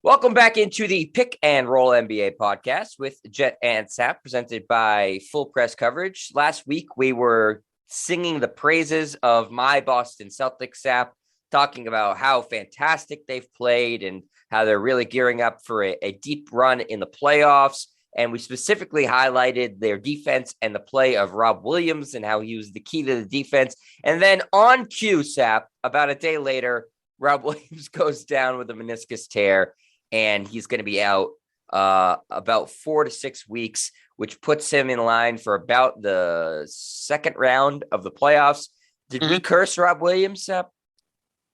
Welcome back into the Pick and Roll NBA podcast with Jet and Sap, presented by Full Press Coverage. Last week, we were singing the praises of my Boston Celtics, Sap, talking about how fantastic they've played and how they're really gearing up for a deep run in the playoffs. And we specifically highlighted their defense and the play of Rob Williams and how he was the key to the defense. And then on cue, Sap, about a day later, Rob Williams goes down with a meniscus tear, and he's going to be out about 4 to 6 weeks, which puts him in line for about the second round of the playoffs. Did we curse Rob Williams, Sep?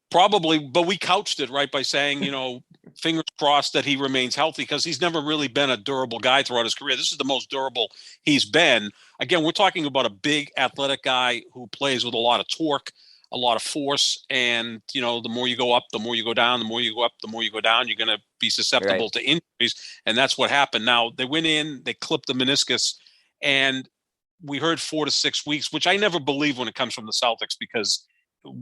Probably, but we couched it, right, by saying, fingers crossed that he remains healthy, because he's never really been a durable guy throughout his career. This is the most durable he's been. Again, we're talking about a big athletic guy who plays with a lot of torque, a lot of force, and the more you go up, the more you go down, the more you go up, the more you go down, you're going to be susceptible to injuries, and that's what happened. Now, they went in, they clipped the meniscus, and we heard 4 to 6 weeks, which I never believe when it comes from the Celtics, because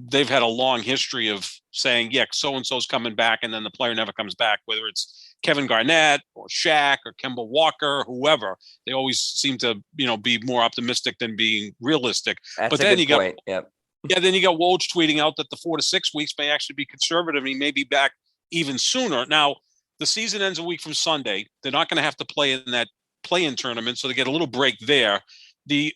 they've had a long history of saying, yeah, so-and-so's coming back, and then the player never comes back, whether it's Kevin Garnett or Shaq or Kemba Walker, or whoever. They always seem to, be more optimistic than being realistic. That's but a then good you point. got, yep. Yeah, then you got Woj tweeting out that the 4 to 6 weeks may actually be conservative, and he may be back even sooner. Now, the season ends a week from Sunday. They're not going to have to play in that play-in tournament, so they get a little break there. The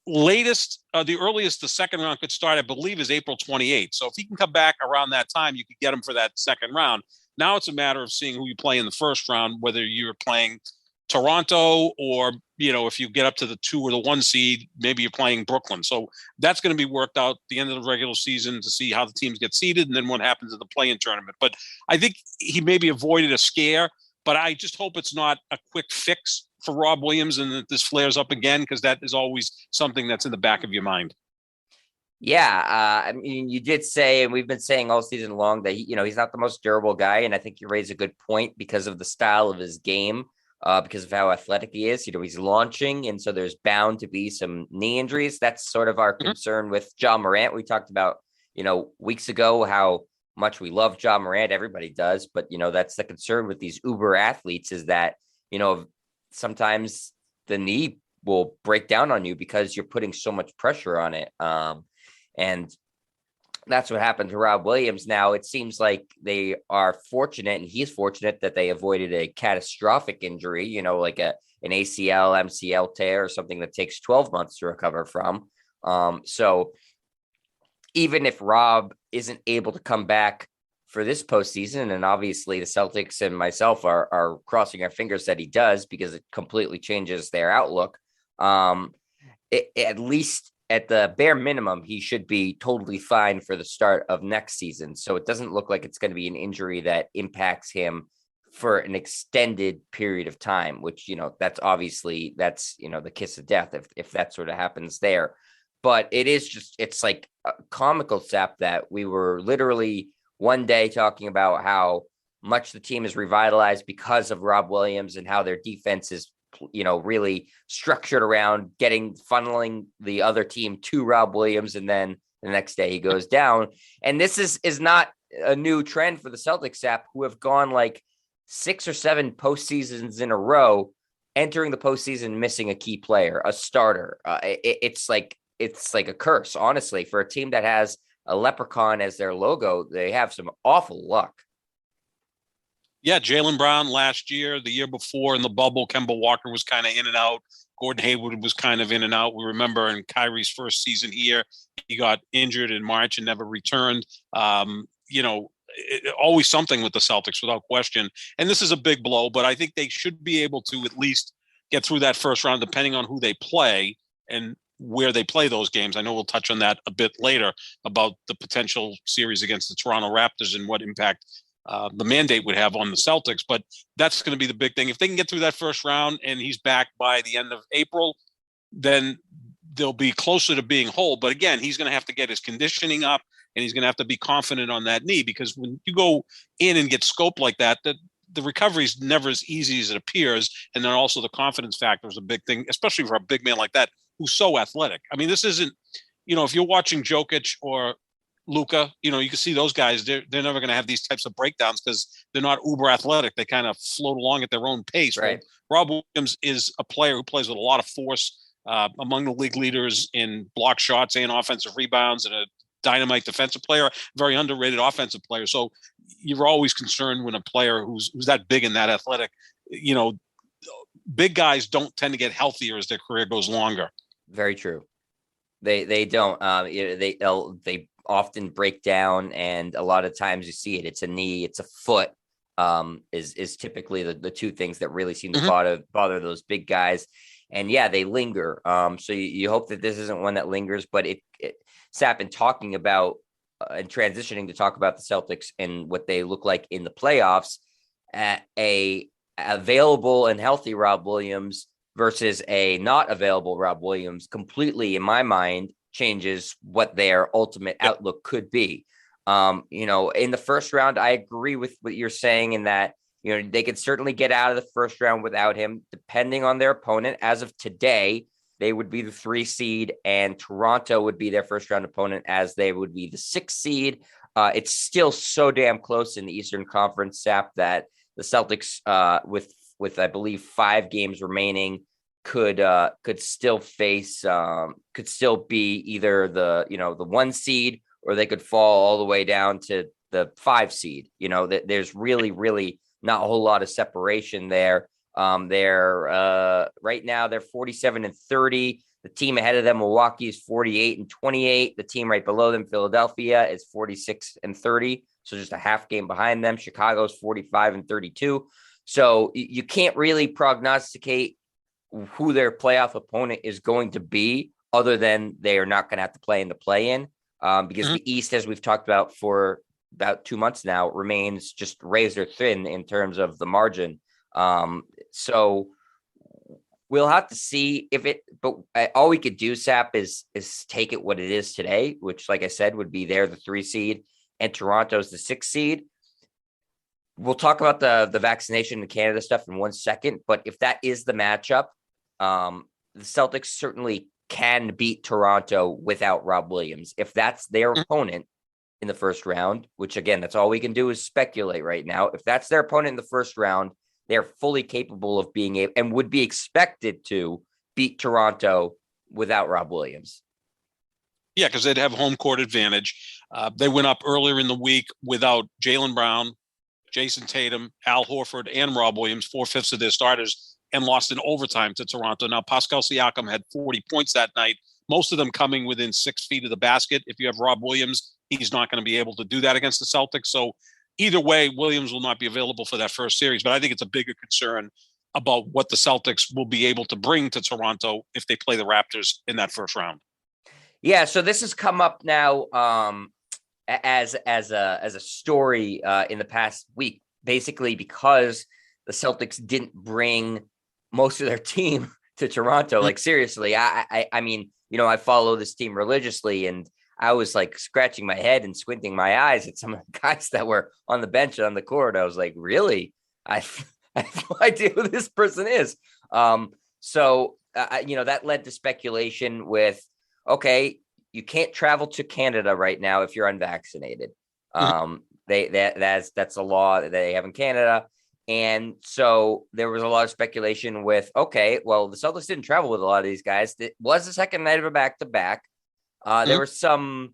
earliest the second round could start, I believe, is April 28th. So if he can come back around that time, you could get him for that second round. Now it's a matter of seeing who you play in the first round, whether you're playing Toronto or, if you get up to the 2 or the 1 seed, maybe you're playing Brooklyn. So that's going to be worked out at the end of the regular season to see how the teams get seeded and then what happens in the play-in tournament. But I think he maybe avoided a scare, but I just hope it's not a quick fix for Rob Williams and that this flares up again, because that is always something that's in the back of your mind. Yeah, I mean, you did say, and we've been saying all season long that he's not the most durable guy, and I think you raise a good point because of the style of his game, because of how athletic he is. He's launching, and so there's bound to be some knee injuries. That's sort of our concern with Ja Morant. We talked about, weeks ago how much we love Ja Morant. Everybody does, but that's the concern with these uber athletes, is that sometimes the knee will break down on you because you're putting so much pressure on it. And that's what happened to Rob Williams. Now, it seems like they are fortunate, and he's fortunate, that they avoided a catastrophic injury, like an ACL, MCL tear, or something that takes 12 months to recover from. So even if Rob isn't able to come back for this postseason, and obviously the Celtics and myself are crossing our fingers that he does, because it completely changes their outlook. At least at the bare minimum, he should be totally fine for the start of next season. So it doesn't look like it's going to be an injury that impacts him for an extended period of time, which, that's the kiss of death if that sort of happens there. But it's like a comical, Sap, that we were literally one day talking about how much the team is revitalized because of Rob Williams and how their defense is, really structured around funneling the other team to Rob Williams. And then the next day he goes down. And this is not a new trend for the Celtics, Sap, who have gone like 6 or 7 postseasons in a row, entering the postseason missing a key player, a starter. It's like a curse, honestly, for a team that has a leprechaun as their logo. They have some awful luck. Yeah, Jaylen Brown last year, the year before in the bubble, Kemba Walker was kind of in and out. Gordon Hayward was kind of in and out. We remember in Kyrie's first season here, he got injured in March and never returned. Always something with the Celtics, without question. And this is a big blow, but I think they should be able to at least get through that first round, depending on who they play and where they play those games. I know we'll touch on that a bit later about the potential series against the Toronto Raptors and what impact the mandate would have on the Celtics, but that's going to be the big thing. If they can get through that first round and he's back by the end of April, then they'll be closer to being whole. But again, he's going to have to get his conditioning up, and he's going to have to be confident on that knee, because when you go in and get scoped like that, the recovery is never as easy as it appears. And then also the confidence factor is a big thing, especially for a big man like that who's so athletic. I mean, this isn't, if you're watching Jokic or Luca, you can see those guys. They're never going to have these types of breakdowns because they're not uber athletic. They kind of float along at their own pace. Well, Right. Rob Williams is a player who plays with a lot of force, among the league leaders in block shots and offensive rebounds, and a dynamite defensive player, very underrated offensive player. So you're always concerned when a player who's that big and that athletic, big guys don't tend to get healthier as their career goes longer. Very true. They don't. They often break down, and a lot of times you see it. It's a knee, it's a foot. Is typically the two things that really seem to bother those big guys. And yeah, they linger. So you hope that this isn't one that lingers, but Sap, in talking about and transitioning to talk about the Celtics and what they look like in the playoffs, at a available and healthy Rob Williams versus a not available Rob Williams completely, in my mind, changes what their ultimate outlook could be. In the first round, I agree with what you're saying in that, they could certainly get out of the first round without him, depending on their opponent. As of today, they would be the 3 seed, and Toronto would be their first round opponent, as they would be the 6 seed. It's still so damn close in the Eastern Conference, Sap, that the Celtics, with I believe 5 games remaining, could still be either the 1 seed, or they could fall all the way down to the 5 seed. There's really not a whole lot of separation there. They're right now they're 47-30. The team ahead of them, Milwaukee, is 48-28. The team right below them, Philadelphia, is 46-30. So just a half game behind them. Chicago's 45-32. So you can't really prognosticate who their playoff opponent is going to be, other than they are not going to have to play in the play-in, because the East, as we've talked about for about 2 months now, remains just razor thin in terms of the margin. So we'll have to see but all we could do, Sap, is take it what it is today, which, like I said, would be they're the 3 seed and Toronto's the 6 seed. We'll talk about the vaccination and Canada stuff in 1 second, but if that is the matchup, the Celtics certainly can beat Toronto without Rob Williams. If that's their opponent in the first round, which, again, that's all we can do is speculate right now. If that's their opponent in the first round, they're fully capable of being able and would be expected to beat Toronto without Rob Williams. Yeah, because they'd have home court advantage. They went up earlier in the week without Jaylen Brown, Jason Tatum, Al Horford, and Rob Williams, 4/5 of their starters, and lost in overtime to Toronto. Now, Pascal Siakam had 40 points that night, most of them coming within 6 feet of the basket. If you have Rob Williams, he's not going to be able to do that against the Celtics. So either way, Williams will not be available for that first series. But I think it's a bigger concern about what the Celtics will be able to bring to Toronto if they play the Raptors in that first round. Yeah, so this has come up now as a story in the past week, basically because the Celtics didn't bring most of their team to Toronto. Like, seriously, I mean, I follow this team religiously, and I was like scratching my head and squinting my eyes at some of the guys that were on the bench and on the court. I was like, really? I have no idea who this person is. So that led to speculation with, okay, you can't travel to Canada right now if you're unvaccinated. That's a law that they have in Canada. And so there was a lot of speculation with, okay, well, the Celtics didn't travel with a lot of these guys. It was the second night of a back-to-back. There were some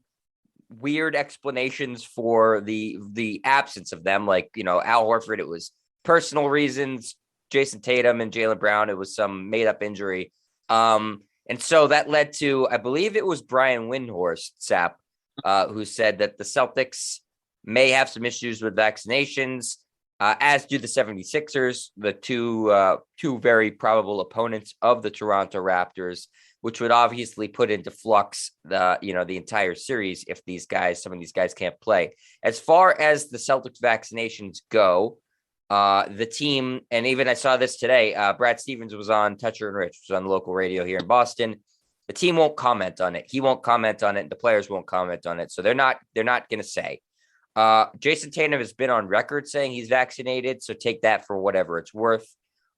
weird explanations for the absence of them. Like, Al Horford, it was personal reasons. Jason Tatum and Jaylen Brown, it was some made-up injury. And so that led to, I believe it was Brian Windhorst, Sap, who said that the Celtics may have some issues with vaccinations, as do the 76ers, the two very probable opponents of the Toronto Raptors, which would obviously put into flux the entire series if some of these guys can't play. As far as the Celtics vaccinations go, the team, and even I saw this today, Brad Stevens was on Toucher and Rich, which was on the local radio here in Boston. The team won't comment on it. He won't comment on it. And the players won't comment on it. So they're not going to say. Jason Tatum has been on record saying he's vaccinated. So take that for whatever it's worth.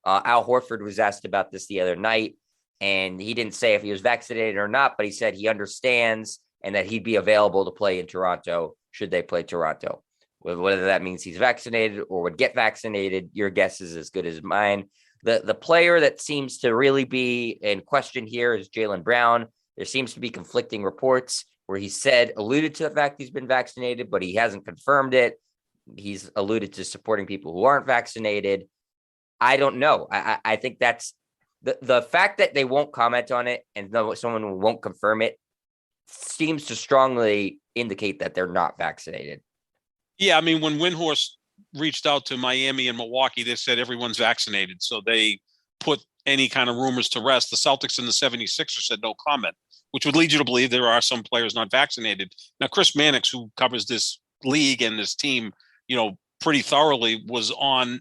Al Horford was asked about this the other night, and he didn't say if he was vaccinated or not, but he said he understands and that he'd be available to play in Toronto should they play Toronto. Whether that means he's vaccinated or would get vaccinated, your guess is as good as mine. The player that seems to really be in question here is Jaylen Brown. There seems to be conflicting reports where he alluded to the fact he's been vaccinated, but he hasn't confirmed it. He's alluded to supporting people who aren't vaccinated. I don't know. I think that's the fact that they won't comment on it and someone won't confirm it seems to strongly indicate that they're not vaccinated. Yeah, I mean, when Windhorst reached out to Miami and Milwaukee, they said everyone's vaccinated. So they put any kind of rumors to rest. The Celtics and the 76ers said no comment, which would lead you to believe there are some players not vaccinated. Now, Chris Mannix, who covers this league and this team, pretty thoroughly, was on,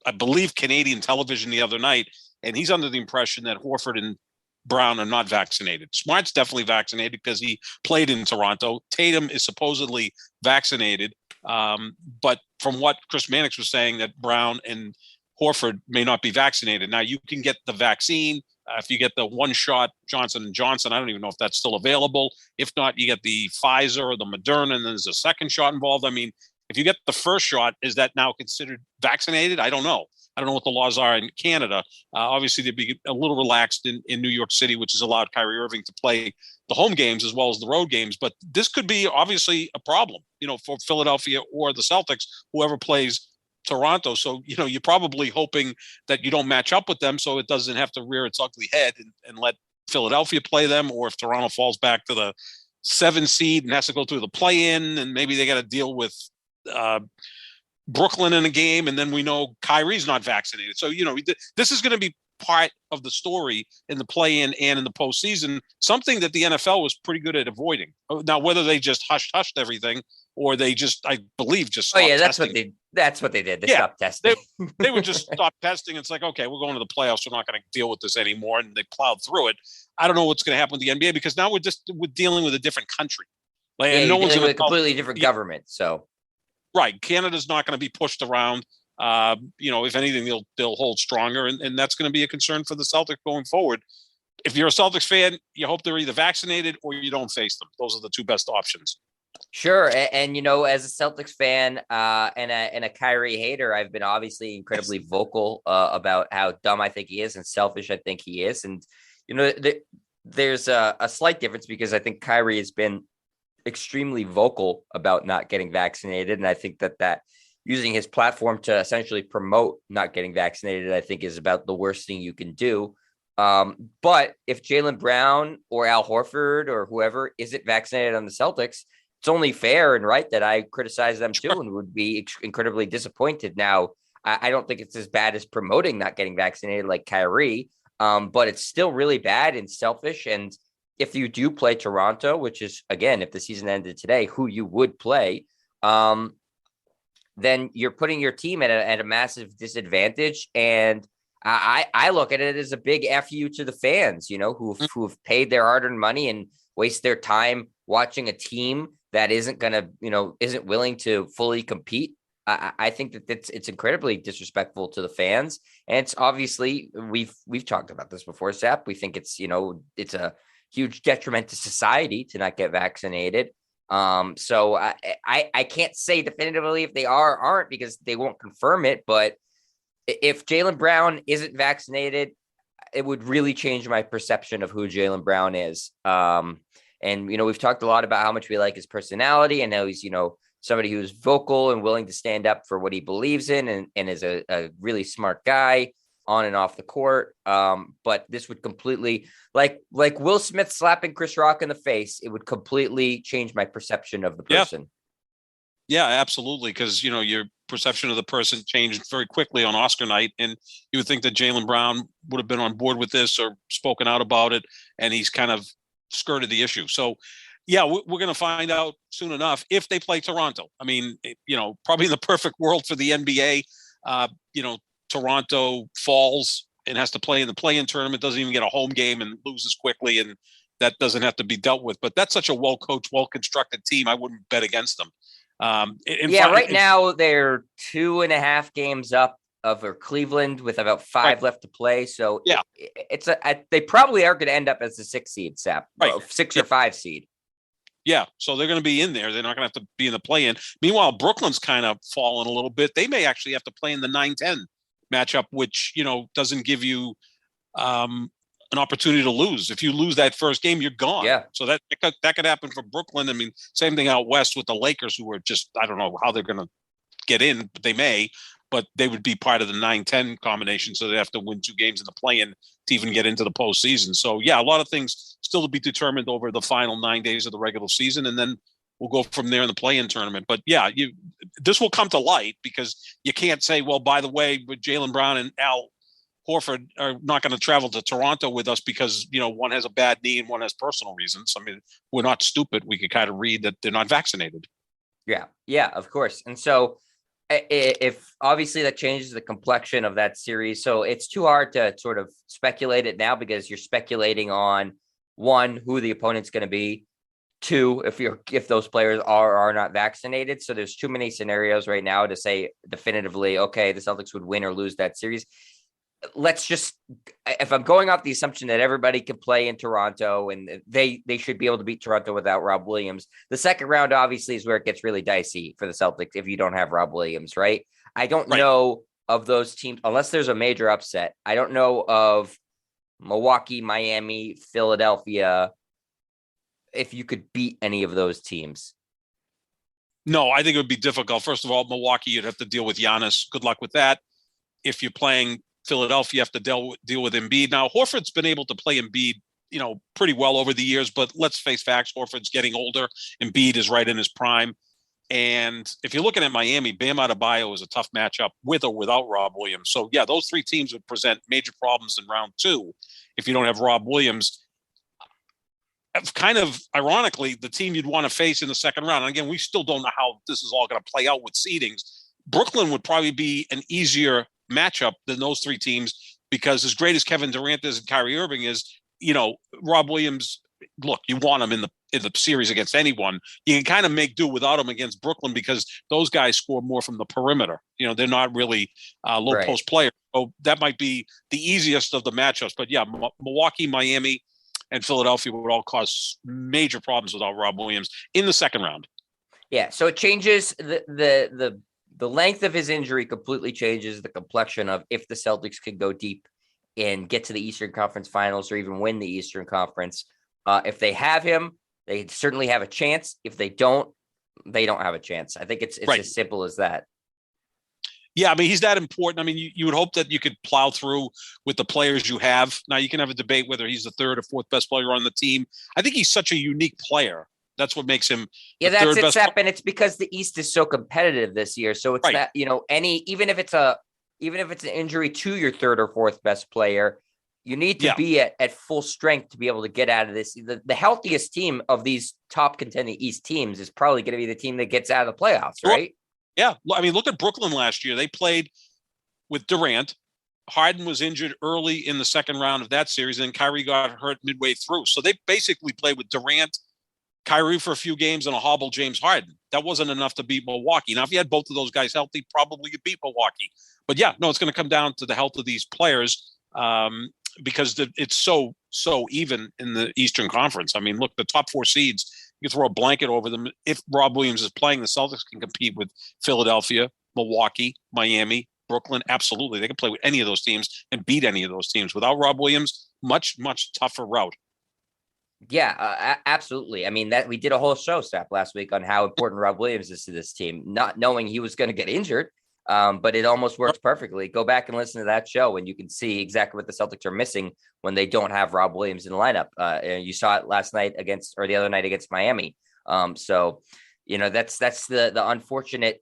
I believe, Canadian television the other night, and he's under the impression that Horford and Brown are not vaccinated. Smart's definitely vaccinated because he played in Toronto. Tatum is supposedly vaccinated. But from what Chris Mannix was saying, that Brown and Horford may not be vaccinated. Now, you can get the vaccine. If you get the one-shot Johnson & Johnson, I don't even know if that's still available. If not, you get the Pfizer or the Moderna, and then there's a second shot involved. I mean, if you get the first shot, is that now considered vaccinated? I don't know. I don't know what the laws are in Canada. Obviously, they'd be a little relaxed in New York City, which has allowed Kyrie Irving to play the home games as well as the road games. But this could be obviously a problem, for Philadelphia or the Celtics, whoever plays Toronto. So, you're probably hoping that you don't match up with them so it doesn't have to rear its ugly head and let Philadelphia play them. Or if Toronto falls back to the 7 seed and has to go through the play-in, and maybe they got to deal with Brooklyn in a game, and then we know Kyrie's not vaccinated. So, this is going to be part of the story in the play-in and in the postseason, something that the NFL was pretty good at avoiding. Now, whether they just hushed everything or they just, I believe, just stopped testing. That's what they did. They stopped testing. They would just stop testing. It's like, okay, we're going to the playoffs. We're not going to deal with this anymore. And they plowed through it. I don't know what's going to happen with the NBA because now we're dealing with a different country. And no one's with a completely different government. So. Right. Canada's not going to be pushed around. If anything, they'll hold stronger. And that's going to be a concern for the Celtics going forward. If you're a Celtics fan, you hope they're either vaccinated or you don't face them. Those are the two best options. Sure. And as a Celtics fan and a Kyrie hater, I've been obviously incredibly vocal about how dumb I think he is and selfish I think he is. And, there's a slight difference because I think Kyrie has been extremely vocal about not getting vaccinated. And I think that using his platform to essentially promote not getting vaccinated, I think is about the worst thing you can do. But if Jaylen Brown or Al Horford or whoever isn't vaccinated on the Celtics, it's only fair and right that I criticize them too and would be incredibly disappointed. Now, I don't think it's as bad as promoting not getting vaccinated like Kyrie, but it's still really bad and selfish. And if you do play Toronto, which is, again, if the season ended today, who you would play, then you're putting your team at a massive disadvantage. And I look at it as a big FU to the fans, who've paid their hard-earned money and waste their time watching a team that isn't willing to fully compete. I think that it's incredibly disrespectful to the fans. And it's obviously, we've talked about this before, Sap. We think it's a huge detriment to society to not get vaccinated. So I can't say definitively if they are or aren't because they won't confirm it. But if Jaylen Brown isn't vaccinated, it would really change my perception of who Jaylen Brown is. And, we've talked a lot about how much we like his personality and how he's, somebody who's vocal and willing to stand up for what he believes in and is a really smart guy on and off the court. But this would completely, like Will Smith slapping Chris Rock in the face, it would completely change my perception of the person. Yeah, absolutely. Because, your perception of the person changed very quickly on Oscar night. And you would think that Jaylen Brown would have been on board with this or spoken out about it. And he's kind of skirted the issue. So, yeah, we're going to find out soon enough if they play Toronto. I mean, probably in the perfect world for the NBA, Toronto falls and has to play in the play-in tournament, doesn't even get a home game and loses quickly, and that doesn't have to be dealt with. But that's such a well-coached, well-constructed team. I wouldn't bet against them. Right now they're 2.5 games up over Cleveland with about 5 left to play. So yeah, they probably are going to end up as the 6 seed, Sap, 6 or 5 seed. Yeah, so they're going to be in there. They're not going to have to be in the play-in. Meanwhile, Brooklyn's kind of fallen a little bit. They may actually have to play in the 9-10 matchup, which, doesn't give you an opportunity to lose. If you lose that first game, you're gone. Yeah. So that could happen for Brooklyn. I mean, same thing out west with the Lakers, who are just, I don't know how they're going to get in, but they may. But they would be part of the 9-10 combination, so they have to win 2 games in the play-in to even get into the postseason. So, yeah, a lot of things still to be determined over the final 9 days of the regular season, and then we'll go from there in the play-in tournament. But, yeah, this will come to light because you can't say, well, by the way, Jaylen Brown and Al Horford are not going to travel to Toronto with us because, one has a bad knee and one has personal reasons. I mean, we're not stupid. We could kind of read that they're not vaccinated. Yeah, of course. And so if obviously that changes the complexion of that series. So it's too hard to sort of speculate it now because you're speculating on, one, who the opponent's going to be, two, if those players are or are not vaccinated. So there's too many scenarios right now to say definitively, okay, the Celtics would win or lose that series. If I'm going off the assumption that everybody can play in Toronto and they should be able to beat Toronto without Rob Williams, the second round obviously is where it gets really dicey for the Celtics if you don't have Rob Williams, right? I don't know of those teams, unless there's a major upset. I don't know of Milwaukee, Miami, Philadelphia, if you could beat any of those teams. No, I think it would be difficult. First of all, Milwaukee, you'd have to deal with Giannis. Good luck with that. If you're playing Philadelphia, you have to deal with Embiid. Now, Horford's been able to play Embiid, pretty well over the years, but let's face facts. Horford's getting older. Embiid is right in his prime. And if you're looking at Miami, Bam Adebayo is a tough matchup with or without Rob Williams. So, yeah, those 3 teams would present major problems in round 2 if you don't have Rob Williams. Kind of ironically, the team you'd want to face in the second round. And again, we still don't know how this is all going to play out with seedings. Brooklyn would probably be an easier matchup than those 3 teams because as great as Kevin Durant is and Kyrie Irving is, Rob Williams, look, you want him in the series against anyone. You can kind of make do without him against Brooklyn because those guys score more from the perimeter. They're not really low post players. So that might be the easiest of the matchups. But yeah, Milwaukee, Miami, and Philadelphia would all cause major problems without Rob Williams in the second round. Yeah, so it changes the length of his injury completely changes the complexion of if the Celtics could go deep and get to the Eastern Conference Finals or even win the Eastern Conference. If they have him, they certainly have a chance. If they don't have a chance. I think it's as simple as that. Yeah, I mean, he's that important. I mean, you would hope that you could plow through with the players you have. Now, you can have a debate whether he's the 3rd or 4th best player on the team. I think he's such a unique player. That's what makes him. Yeah, that's it, Sep, and it's because the East is so competitive this year. So it's that, even if it's an injury to your 3rd or 4th best player, you need to be at full strength to be able to get out of this. The healthiest team of these top contending East teams is probably going to be the team that gets out of the playoffs, right? Yeah. I mean, look at Brooklyn last year. They played with Durant. Harden was injured early in the second round of that series, and Kyrie got hurt midway through. So they basically played with Durant, Kyrie for a few games, and a hobble James Harden. That wasn't enough to beat Milwaukee. Now, if you had both of those guys healthy, probably you beat Milwaukee. But yeah, no, it's going to come down to the health of these players because it's so even in the Eastern Conference. I mean, look, the top 4 seeds, you can throw a blanket over them. If Rob Williams is playing, the Celtics can compete with Philadelphia, Milwaukee, Miami, Brooklyn. Absolutely. They can play with any of those teams and beat any of those teams. Without Rob Williams, much, much tougher route. Yeah, absolutely. I mean, that we did a whole show, Sap, last week on how important Rob Williams is to this team, not knowing he was going to get injured. But it almost works perfectly. Go back and listen to that show and you can see exactly what the Celtics are missing when they don't have Rob Williams in the lineup. You saw it last night the other night against Miami. So, that's the unfortunate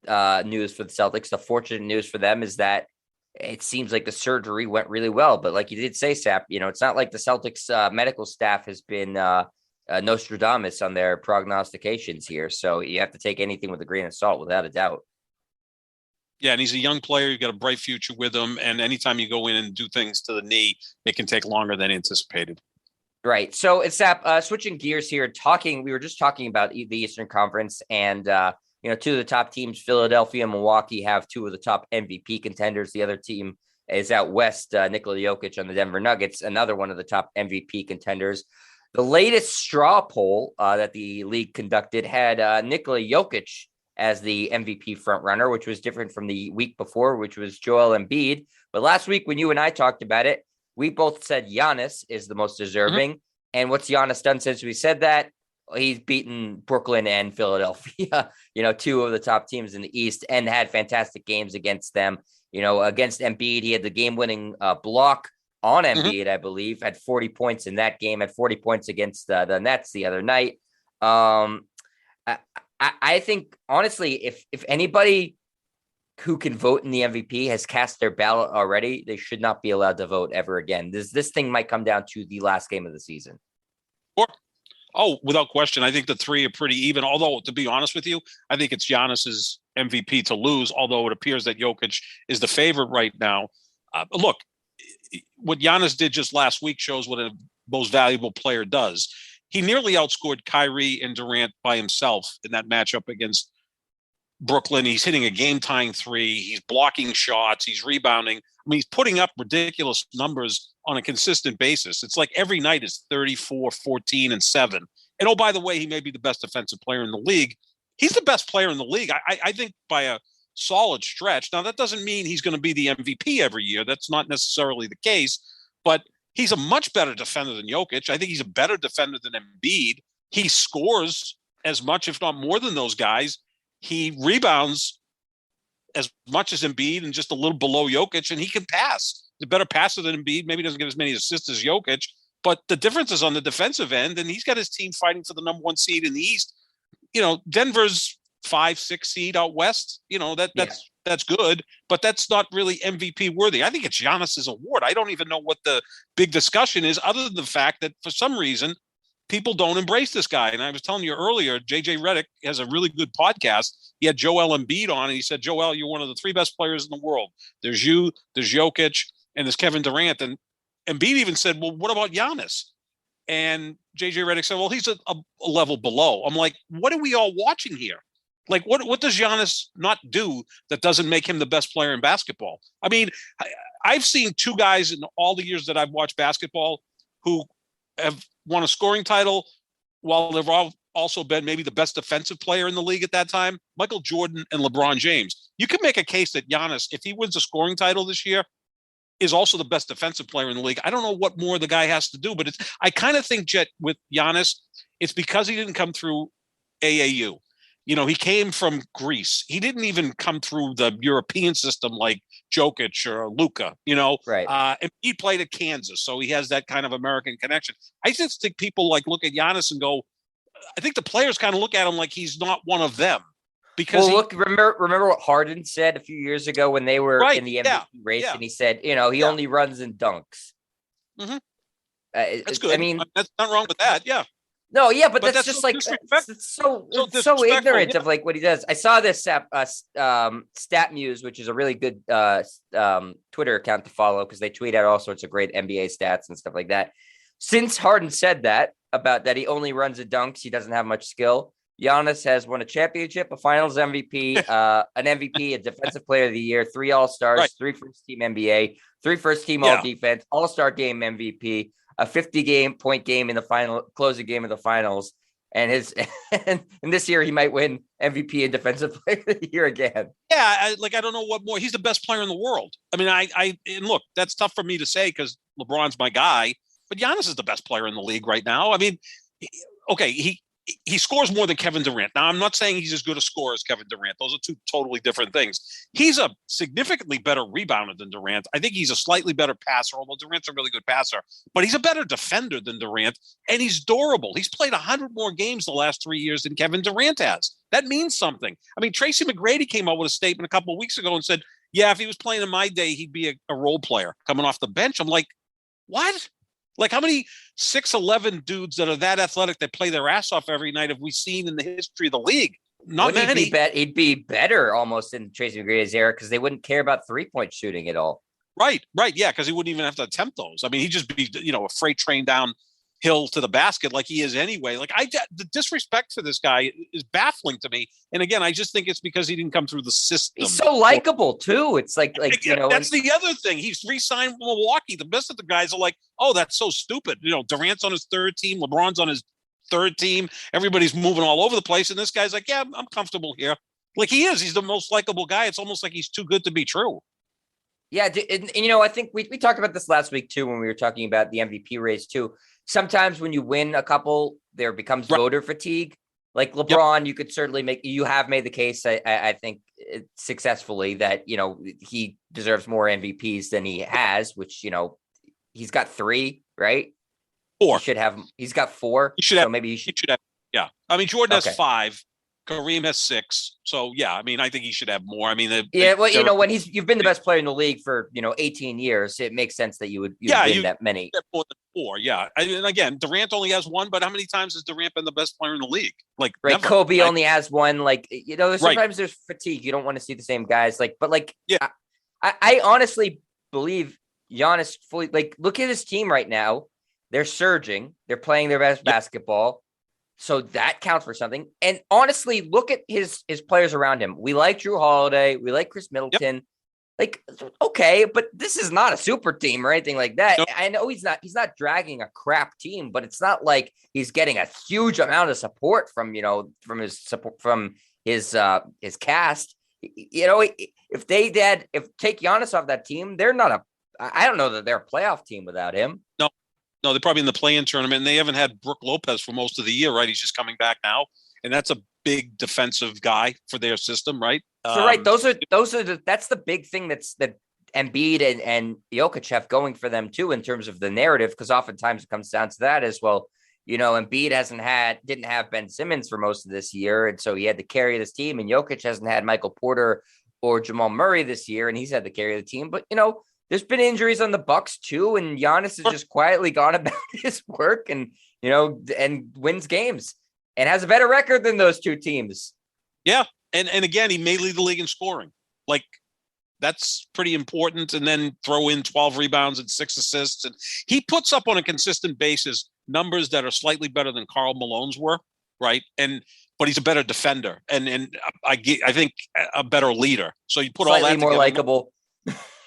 news for the Celtics. The fortunate news for them is that it seems like the surgery went really well. But like you did say, Sap, it's not like the Celtics medical staff has been Nostradamus on their prognostications here. So you have to take anything with a grain of salt, without a doubt. Yeah, and he's a young player. You've got a bright future with him. And anytime you go in and do things to the knee, it can take longer than anticipated. Right. So it's switching gears here, we were just talking about the Eastern Conference and, two of the top teams, Philadelphia and Milwaukee, have 2 of the top MVP contenders. The other team is out west, Nikola Jokic on the Denver Nuggets, another one of the top MVP contenders. The latest straw poll that the league conducted had Nikola Jokic as the MVP frontrunner, which was different from the week before, which was Joel Embiid. But last week, when you and I talked about it, we both said Giannis is the most deserving. Mm-hmm. And what's Giannis done since we said that? He's beaten Brooklyn and Philadelphia, two of the top teams in the East, and had fantastic games against them. Against Embiid, he had the game-winning block on Embiid, I believe, had 40 points in that game, had 40 points against the Nets the other night. I think, honestly, if anybody who can vote in the MVP has cast their ballot already, they should not be allowed to vote ever again. This thing might come down to the last game of the season. Oh, without question. I think the three are pretty even. Although, to be honest with you, I think it's Giannis's MVP to lose, although it appears that Jokic is the favorite right now. Look, what Giannis did just last week shows what a most valuable player does. He nearly outscored Kyrie and Durant by himself in that matchup against Brooklyn. He's hitting a game-tying three. He's blocking shots. He's rebounding. I mean, he's putting up ridiculous numbers on a consistent basis. It's like every night is 34, 14, and 7. And, oh, by the way, he may be the best defensive player in the league. He's the best player in the league, I think, by a solid stretch. Now, that doesn't mean he's going to be the MVP every year. That's not necessarily the case. But he's a much better defender than Jokic. I think he's a better defender than Embiid. He scores as much, if not more, than those guys. He rebounds as much as Embiid and just a little below Jokic, and he can pass. He's a better passer than Embiid. Maybe doesn't get as many assists as Jokic, but the difference is on the defensive end, and he's got his team fighting for the number one seed in the East. Denver's 5-6 seed out west. That's good, but that's not really MVP worthy. I think it's Giannis's award. I don't even know what the big discussion is, other than the fact that for some reason people don't embrace this guy. And I was telling you earlier, JJ Redick has a really good podcast. He had Joel Embiid on, and he said, Joel, you're one of the three best players in the world. There's you, there's Jokic, and there's Kevin Durant. And Embiid even said, well, what about Giannis? And JJ Redick said, well, he's a level below. I'm like, what are we all watching here? Like, what does Giannis not do that doesn't make him the best player in basketball? I mean, I've seen two guys in all the years that I've watched basketball who have won a scoring title while they've also been maybe the best defensive player in the league at that time, Michael Jordan and LeBron James. You can make a case that Giannis, if he wins a scoring title this year, is also the best defensive player in the league. I don't know what more the guy has to do, but I kind of think, Jet, with Giannis, it's because he didn't come through AAU. He came from Greece. He didn't even come through the European system like Jokic or Luka, Right. And he played at Kansas, so he has that kind of American connection. I just think people look at Giannis and go, I think the players kind of look at him like he's not one of them. Because remember what Harden said a few years ago when they were in the MVP race, and he said, he only runs and dunks. Mm-hmm. That's good. I mean, that's not wrong with that. Yeah. No, yeah, but that's just it's so ignorant of what he does. I saw this StatMuse, which is a really good Twitter account to follow because they tweet out all sorts of great NBA stats and stuff like that. Since Harden said that about that he only runs and dunks, he doesn't have much skill. Giannis has won a championship, a Finals MVP, an MVP, a Defensive Player of the Year, 3 All-Stars, 3 first-team NBA, 3 first-team All-Defense, All-Star Game MVP, a 50-point game in the final, closing game of the finals, and and this year he might win MVP and Defensive Player of the Year again. Yeah, I don't know what more. He's the best player in the world. I mean, and look, that's tough for me to say because LeBron's my guy, but Giannis is the best player in the league right now. I mean, okay, he scores more than Kevin Durant. Now, I'm not saying he's as good a scorer as Kevin Durant. Those are two totally different things. He's a significantly better rebounder than Durant. I think he's a slightly better passer, although Durant's a really good passer. But he's a better defender than Durant, and he's durable. He's played 100 more games the last 3 years than Kevin Durant has. That means something. I mean, Tracy McGrady came out with a statement a couple of weeks ago and said, yeah, if he was playing in my day, he'd be a role player coming off the bench. I'm like, what? How many 6'11" dudes that are that athletic that play their ass off every night have we seen in the history of the league? Not many. He'd be better almost in Tracy McGrady's era because they wouldn't care about 3-point shooting at all. Right. Yeah, because he wouldn't even have to attempt those. I mean, he'd just be, a freight train down Hill to the basket like he is anyway. Like the disrespect for this guy is baffling to me. And again, I just think it's because he didn't come through the system. He's so likable too. It's like that's the other thing. He's re-signed Milwaukee. The best of the guys are like, oh, that's so stupid. Durant's on his third team, LeBron's on his third team. Everybody's moving all over the place, and this guy's like, yeah, I'm comfortable here. Like he is. He's the most likable guy. It's almost like he's too good to be true. Yeah, and I think we talked about this last week too when we were talking about the MVP race too. Sometimes when you win a couple, there becomes voter fatigue. Like LeBron, you could certainly you have made the case, I think, successfully that, he deserves more MVPs than he has, which, he's got 3, right? 4. He's got 4. Maybe he should have. Yeah. I mean, Jordan has 5. Kareem has 6. So, yeah, I mean, I think he should have more. I mean, when you've been the best player in the league for, 18 years, it makes sense that you would win that many. More than 4, yeah. And again, Durant only has 1, but how many times has Durant been the best player in the league? Like, right. Never. Kobe only has 1. Like, sometimes there's fatigue. You don't want to see the same guys. I honestly believe Giannis fully, look at his team right now. They're surging. They're playing their best basketball. So that counts for something. And honestly, look at his players around him. We like Drew Holiday. We like Chris Middleton. Okay, but this is not a super team or anything like that. Nope. I know he's not dragging a crap team, but it's not like he's getting a huge amount of support from his cast. If take Giannis off that team, they're not I don't know that they're a playoff team without him. No, they're probably in the play-in tournament, and they haven't had Brook Lopez for most of the year, right? He's just coming back now, and that's a big defensive guy for their system, right? So that's the big thing that Embiid and Jokic have going for them too in terms of the narrative, because oftentimes it comes down to that as well. Embiid didn't have Ben Simmons for most of this year, and so he had to carry this team, and Jokic hasn't had Michael Porter or Jamal Murray this year, and he's had to carry the team, but there's been injuries on the Bucks too, and Giannis has just quietly gone about his work and wins games and has a better record than those two teams. Yeah, and again, he may lead the league in scoring. Like, that's pretty important. And then throw in 12 rebounds and 6 assists, and he puts up on a consistent basis numbers that are slightly better than Karl Malone's were, right? But he's a better defender, and I think a better leader. So you put slightly all that more together, likable.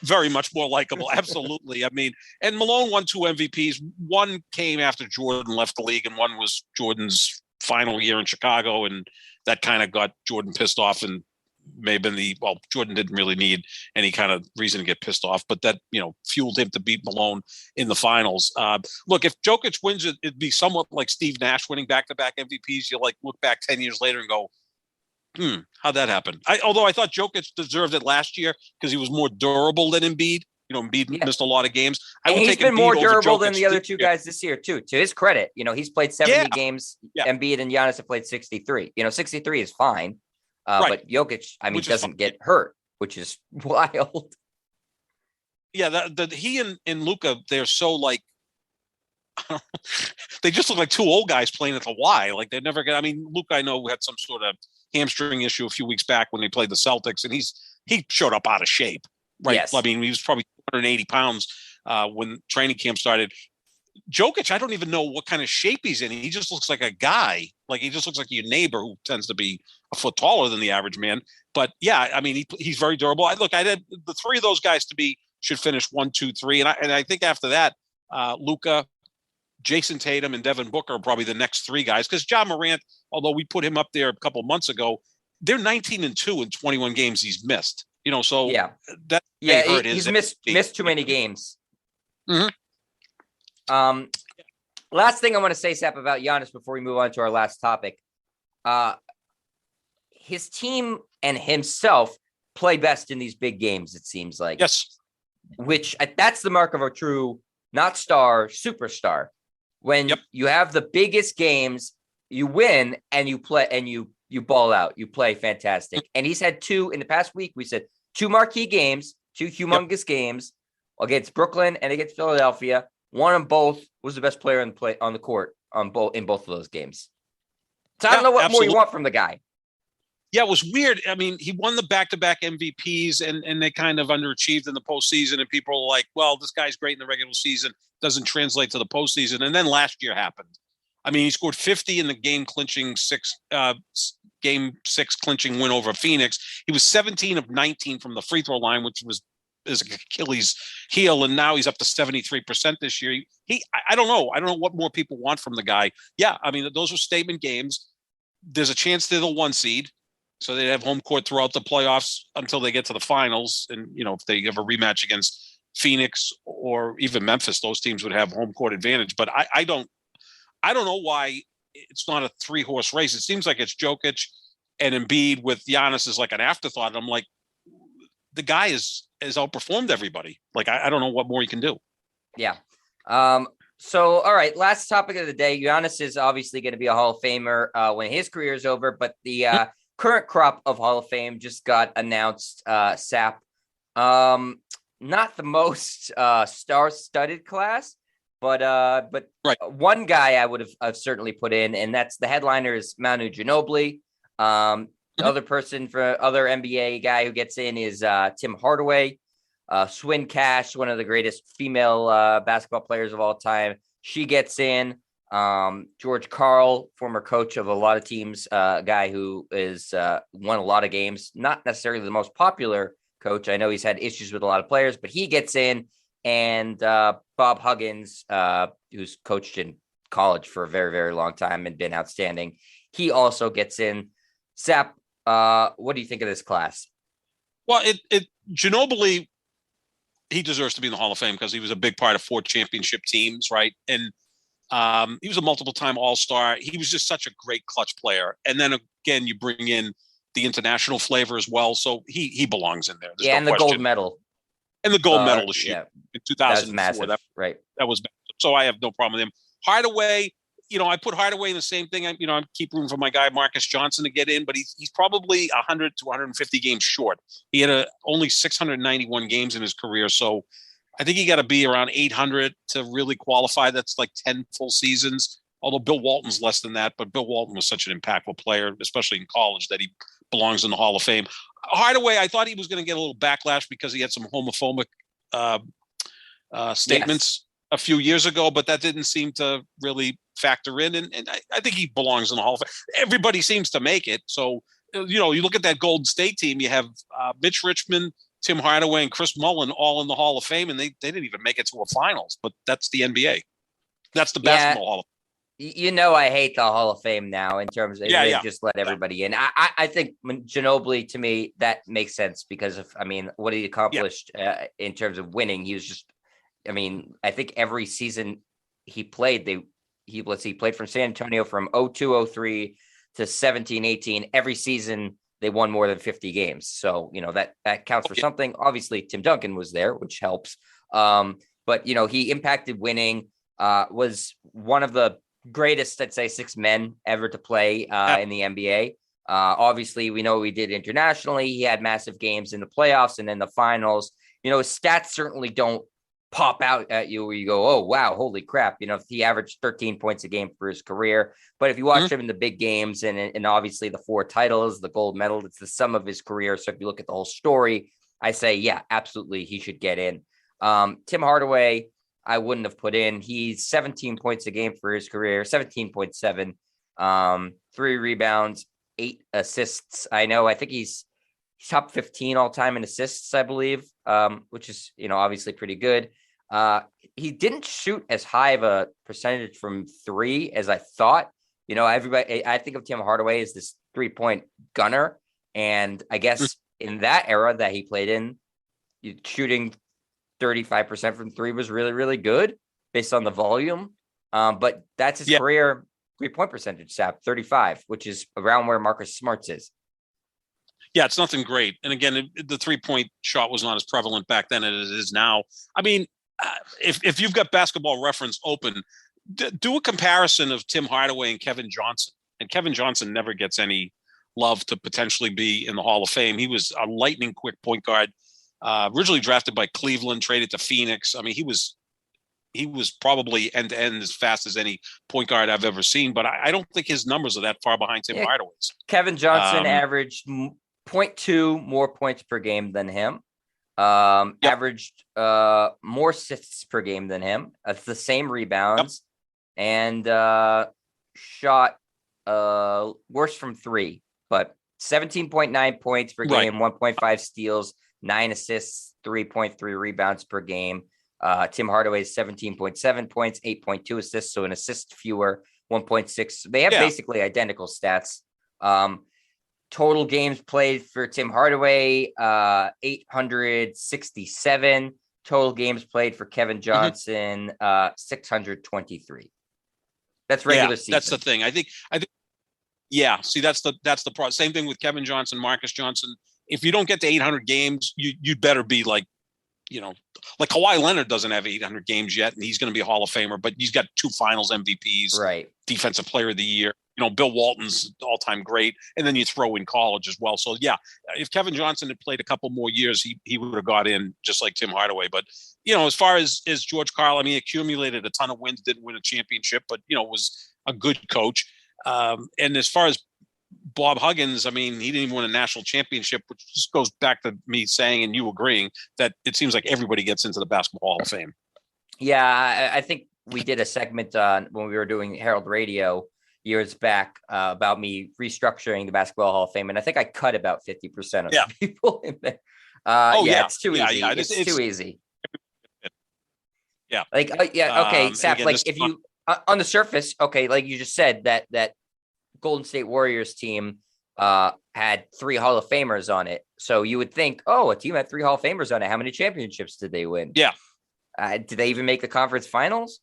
Very much more likable. Absolutely. I mean, and Malone won 2 MVPs. One came after Jordan left the league, and one was Jordan's final year in Chicago. And that kind of got Jordan pissed off, and may have been Jordan didn't really need any kind of reason to get pissed off, but that, fueled him to beat Malone in the finals. Look, if Jokic wins it, it'd be somewhat like Steve Nash winning back-to-back MVPs. You look back 10 years later and go, how'd that happen? Although I thought Jokic deserved it last year because he was more durable than Embiid. Embiid missed a lot of games. He's been more durable than the other two guys this year too. To his credit, he's played 70 games. Yeah. Embiid and Giannis have played 63. 63 is fine. But Jokic, doesn't get hurt, which is wild. Yeah, he and Luka, they're so they just look like 2 old guys playing at the Y. Like they're never gonna. Luka, I know, had some sort of hamstring issue a few weeks back when they played the Celtics, and he showed up out of shape, right? Yes. He was probably 280 pounds when training camp started. Jokic, I don't even know what kind of shape he's in. He just looks like a guy. Like he just looks like your neighbor who tends to be a foot taller than the average man. But yeah, he's very durable. I had the 3 of those guys to be should finish 1, 2, 3, and I think after that, Luka, Jason Tatum, and Devin Booker are probably the next 3 guys, because Ja Morant, although we put him up there a couple months ago, they're 19-2 in 21 games he's missed. So he's missed too many games. Mm-hmm. Last thing I want to say, Sap, about Giannis before we move on to our last topic. His team and himself play best in these big games, it seems like. Yes. Which that's the mark of a true, not star, superstar. When you have the biggest games, you win and you play and you ball out. You play fantastic. And he's had 2 in the past week. We said 2 marquee games, 2 humongous games against Brooklyn and against Philadelphia. One of both was the best player on the court in both of those games. So I don't know what more you want from the guy. Yeah, it was weird. I mean, he won the back-to-back MVPs, and they kind of underachieved in the postseason. And people were like, "Well, this guy's great in the regular season, doesn't translate to the postseason." And then last year happened. I mean, he scored 50 in the game six clinching win over Phoenix. He was 17 of 19 from the free throw line, which was his Achilles heel, and now he's up to 73% this year. I don't know. I don't know what more people want from the guy. Yeah, I mean, those were statement games. There's a chance they're the 1 seed. So they have home court throughout the playoffs until they get to the finals. And, if they have a rematch against Phoenix or even Memphis, those teams would have home court advantage. But I don't know why it's not a 3-horse race. It seems like it's Jokic and Embiid with Giannis as like an afterthought. And I'm like, the guy has outperformed everybody. Like, I don't know what more he can do. Yeah. So, all right, last topic of the day. Giannis is obviously going to be a Hall of Famer when his career is over, but the current crop of Hall of Fame just got announced. Sap, not the most star-studded class, but right. One guy I would have certainly put in, and that's the headliner is Manu Ginobili. The other person for other NBA guy who gets in is Tim Hardaway. Swin Cash, one of the greatest female basketball players of all time. She gets in. George Karl, former coach of a lot of teams, guy who is won a lot of games, not necessarily the most popular coach. I know he's had issues with a lot of players, but he gets in. And Bob Huggins, who's coached in college for a very, very long time and been outstanding, he also gets in. Sap, what do you think of this class? Well, Ginobili, he deserves to be in the Hall of Fame because he was a big part of 4 championship teams, right? And he was a multiple-time All-Star. He was just such a great clutch player. And then again, you bring in the international flavor as well, so he belongs in there. There's and no the question. gold medal. And the gold medal this year in 2004. That was massive, right? That was massive. So I have no problem with him. Hardaway, I put Hardaway in the same thing. I keep rooting for my guy Marcus Johnson to get in, but he's probably 100 to 150 games short. He had only 691 games in his career, so I think he got to be around 800 to really qualify. That's like 10 full seasons. Although Bill Walton's less than that, but Bill Walton was such an impactful player, especially in college, that he belongs in the Hall of Fame. Hardaway, I thought he was going to get a little backlash because he had some homophobic statements a few years ago, but that didn't seem to really factor in. And I think he belongs in the Hall of Fame. Everybody seems to make it. So, you look at that Golden State team, you have Mitch Richmond, Tim Hardaway, and Chris Mullin all in the Hall of Fame, and they didn't even make it to a finals. But that's the NBA. That's the basketball Hall of Fame. I hate the Hall of Fame now in terms of just let everybody in. I think Ginobili, to me, that makes sense because of, what he accomplished in terms of winning. He was just, I think every season he played, he played from San Antonio from 02-03 to 17-18. Every season they won more than 50 games. So, that counts for something. Obviously, Tim Duncan was there, which helps. But, he impacted winning, was one of the greatest, I'd say, 6 men ever to play in the NBA. Obviously, we know what he did internationally. He had massive games in the playoffs and then the finals. His stats certainly don't pop out at you where you go, oh, wow, holy crap. He averaged 13 points a game for his career. But if you watch him in the big games and obviously the 4 titles, the gold medal, it's the sum of his career. So if you look at the whole story, I say, yeah, absolutely, he should get in. Tim Hardaway, I wouldn't have put in. He's 17 points a game for his career, 17.7, 3 rebounds, 8 assists. I think he's top 15 all time in assists, I believe, which is, obviously pretty good. He didn't shoot as high of a percentage from 3 as I thought. I think of Tim Hardaway as this 3-point gunner. And I guess in that era that he played in, shooting 35% from 3 was really, really good based on the volume. But that's his career 3-point percentage, Sap, 35, which is around where Marcus Smart's is. Yeah, it's nothing great. And again, the 3-point shot was not as prevalent back then as it is now. If you've got Basketball Reference open, do a comparison of Tim Hardaway and Kevin Johnson. And Kevin Johnson never gets any love to potentially be in the Hall of Fame. He was a lightning quick point guard. Originally drafted by Cleveland, traded to Phoenix. He he was probably end to end as fast as any point guard I've ever seen. But I don't think his numbers are that far behind Tim Hardaway's. Kevin Johnson averaged 0.2 more points per game than him. Averaged more assists per game than him. That's the same rebounds, and shot worse from three, but 17.9 points per game, 1.5 steals, 9 assists, 3.3 rebounds per game. Tim Hardaway's 17.7 points, 8.2 assists, so an assist fewer, 1.6. They have basically identical stats. Total games played for Tim Hardaway, 867. Total games played for Kevin Johnson, 623. That's regular season. That's the thing. I think. Yeah. See, that's the problem. Same thing with Kevin Johnson, Marcus Johnson. If you don't get to 800 games, you'd better be like Kawhi Leonard doesn't have 800 games yet, and he's going to be a Hall of Famer, but he's got 2 Finals MVPs, right? Defensive Player of the Year. Bill Walton's all-time great, and then you throw in college as well. So yeah, if Kevin Johnson had played a couple more years, he would have got in just like Tim Hardaway. But as far as George Karl, I mean, he accumulated a ton of wins, didn't win a championship, but was a good coach. And as far as Bob Huggins, I mean, he didn't even win a national championship, which just goes back to me saying and you agreeing that it seems like everybody gets into the Basketball Hall of Fame. Yeah, I think we did a segment when we were doing Herald Radio years back about me restructuring the Basketball Hall of Fame, and I think I cut about 50% of the people in there. It's too easy. It's too easy. Yeah. Okay, Sap, again, if you on the surface, okay, like you just said, that Golden State Warriors team had 3 Hall of Famers on it. So you would think, a team had 3 Hall of Famers on it. How many championships did they win? Yeah. Did they even make the conference finals?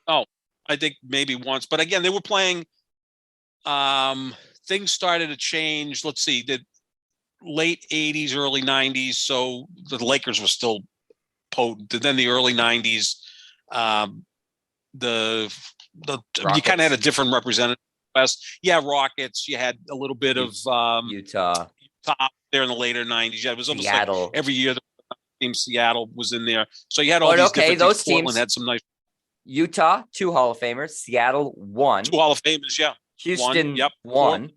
Oh, I think maybe once. But again, they were playing. Things started to change. Let's see, the late 80s, early 90s. So the Lakers were still potent. And then the early 90s, you kind of had a different representative. Rockets. You had a little bit of Utah there in the later 90s. Yeah, it was almost Seattle. Like every year the team Seattle was in there. So you had all these different those teams. Portland had some nice. Utah, 2 Hall of Famers. Seattle, 1. 2 Hall of Famers, yeah. Houston, 1.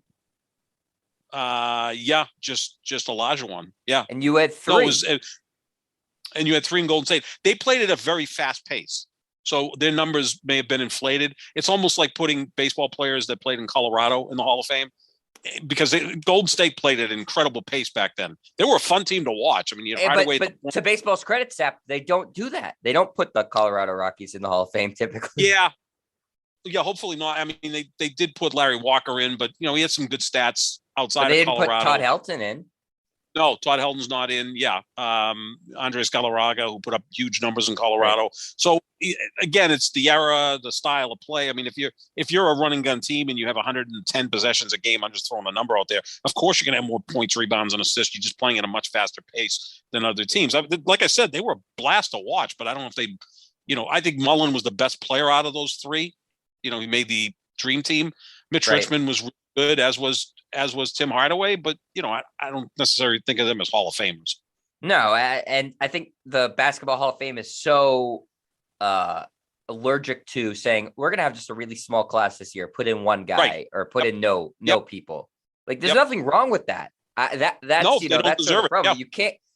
Just Elijah 1. Yeah. And you had 3. And you had 3 in Golden State. They played at a very fast pace. So their numbers may have been inflated. It's almost like putting baseball players that played in Colorado in the Hall of Fame, because Golden State played at an incredible pace back then. They were a fun team to watch. I mean, but to baseball's credit, Sap, they don't do that. They don't put the Colorado Rockies in the Hall of Fame typically. Yeah, hopefully not. I mean, they did put Larry Walker in, but he had some good stats outside of Colorado. They didn't put Todd Helton in. No, Todd Helton's not in. Yeah. Andres Galarraga, who put up huge numbers in Colorado. Right. So again, it's the era, the style of play. I mean, if you're a running gun team and you have 110 possessions a game, I'm just throwing a number out there. Of course, you're going to have more points, rebounds, and assists. You're just playing at a much faster pace than other teams. Like I said, they were a blast to watch, but I don't know if they, I think Mullen was the best player out of those 3. He made the dream team. Mitch Richmond was really good, as was Tim Hardaway, but I don't necessarily think of them as Hall of Famers. No, and I think the Basketball Hall of Fame is so allergic to saying we're going to have just a really small class this year. Put in 1 guy or put in no people. Like there's nothing wrong with that. That's that's sort of the problem.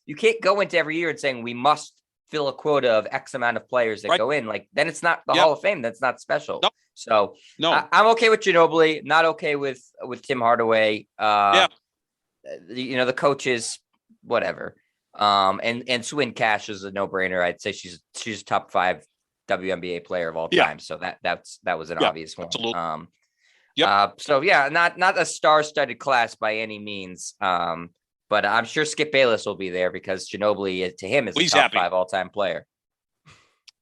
You can't go into every year and saying we must fill a quota of X amount of players that go in. Like then it's not the Hall of Fame. That's not special. Nope. So I'm okay with Ginobili, not okay with Tim Hardaway. The coaches, whatever. And Swin Cash is a no-brainer. I'd say she's top 5 WNBA player of all time. So that was an obvious one. Absolutely. Not a star-studded class by any means. But I'm sure Skip Bayless will be there because Ginobili to him is a top 5 all-time player.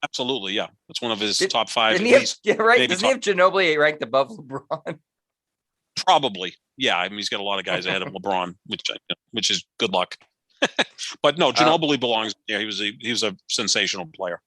Absolutely, yeah. That's one of his top 5 at least. Right. Doesn't he have Ginobili ranked above LeBron? Probably. Yeah. I mean, he's got a lot of guys ahead of LeBron, which is good luck. But no, Ginobili belongs. Yeah, he was a sensational player.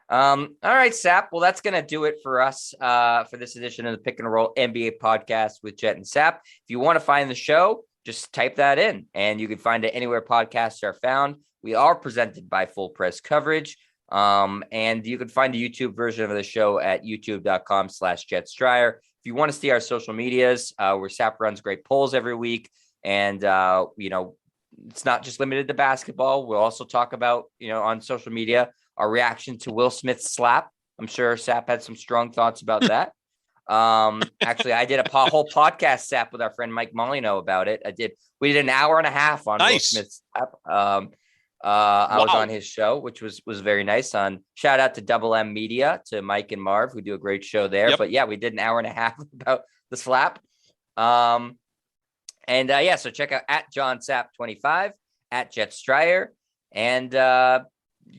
All right, Sap. Well, that's going to do it for us for this edition of the Pick and Roll NBA podcast with Jet and Sap. If you want to find the show, just type that in and you can find it anywhere podcasts are found. We are presented by Full Press Coverage. And you can find the YouTube version of the show at youtube.com/JetsDryer. If you want to see our social medias, where Sap runs great polls every week. And, it's not just limited to basketball. We'll also talk about, on social media, our reaction to Will Smith's slap. I'm sure Sap had some strong thoughts about that. Actually, I did a whole podcast, Sap, with our friend Mike Molino about it. We did an hour and a half on Will Smith's slap. I was on his show, which was very nice. Shout out to Double M Media, to Mike and Marv, who do a great show there. Yep. But yeah, we did an hour and a half about the slap. So check out at John Sapp 25, at Jets Stryer, and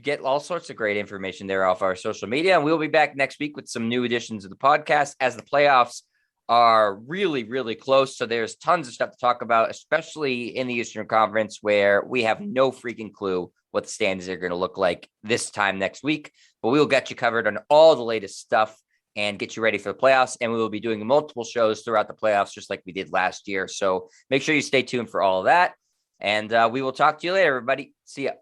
get all sorts of great information there off our social media. And we'll be back next week with some new editions of the podcast as the playoffs are really, really close. So there's tons of stuff to talk about, especially in the Eastern Conference, where we have no freaking clue what the standings are going to look like this time next week. But we will get you covered on all the latest stuff and get you ready for the playoffs. And we will be doing multiple shows throughout the playoffs, just like we did last year. So make sure you stay tuned for all of that. And we will talk to you later, everybody. See ya.